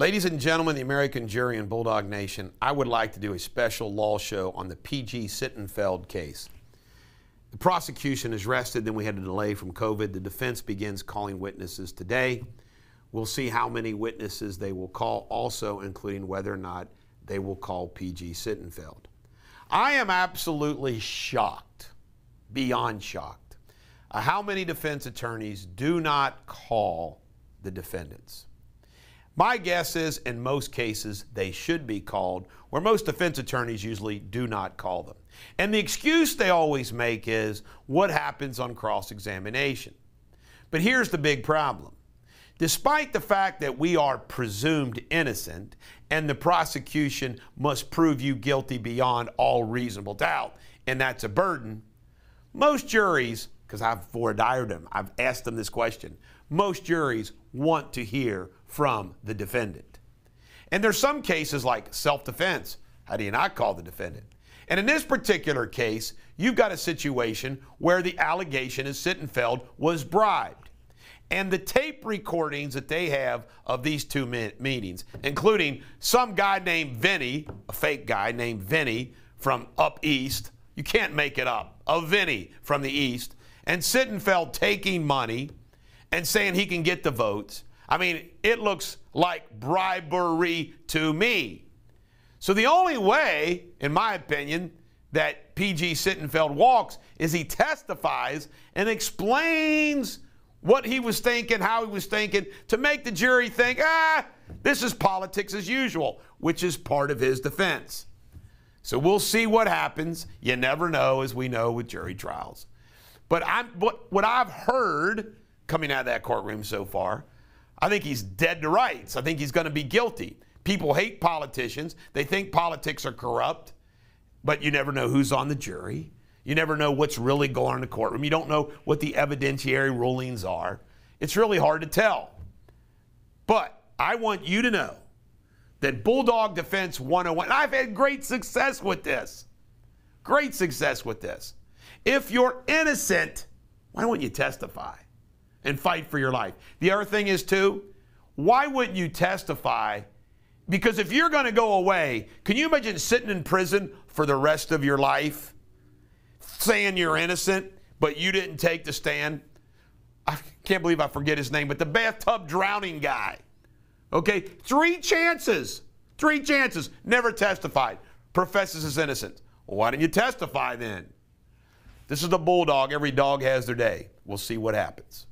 Ladies and gentlemen, the American jury and Bulldog Nation, I would like to do a special law show on the P.G. Sittenfeld case. The prosecution is rested, then we had a delay from COVID. The defense begins calling witnesses today. We'll see how many witnesses they will call, also including whether or not they will call P.G. Sittenfeld. I am absolutely shocked, beyond shocked, how many defense attorneys do not call the defendants. My guess is, in most cases, they should be called, where most defense attorneys usually do not call them. And the excuse they always make is, what happens on cross-examination? But here's the big problem. Despite the fact that we are presumed innocent and the prosecution must prove you guilty beyond all reasonable doubt, and that's a burden, most juries, because I've I've asked them this question, most juries want to hear from the defendant. And there's some cases like self-defense. How do you not call the defendant? And in this particular case, you've got a situation where the allegation is Sittenfeld was bribed. And the tape recordings that they have of these two meetings, including some guy named Vinny, a fake guy named Vinny from up east, you can't make it up, a Vinny from the east, and Sittenfeld taking money and saying he can get the votes. I mean, it looks like bribery to me. So the only way, in my opinion, that P.G. Sittenfeld walks is he testifies and explains what he was thinking, how he was thinking, to make the jury think, this is politics as usual, which is part of his defense. So we'll see what happens. You never know, as we know with jury trials. But what I've heard coming out of that courtroom so far, I think he's dead to rights. I think he's going to be guilty. People hate politicians. They think politics are corrupt, but you never know who's on the jury. You never know what's really going on in the courtroom. You don't know what the evidentiary rulings are. It's really hard to tell. But I want you to know that Bulldog Defense 101, and I've had great success with this. Great success with this. If you're innocent, why wouldn't you testify and fight for your life? The other thing is, too, why wouldn't you testify? Because if you're going to go away, can you imagine sitting in prison for the rest of your life, saying you're innocent, but you didn't take the stand? I can't believe I forget his name, but the bathtub drowning guy. Okay, 3 chances, never testified, professes his innocence. Well, why didn't you testify then? This is the Bulldog. Every dog has their day. We'll see what happens.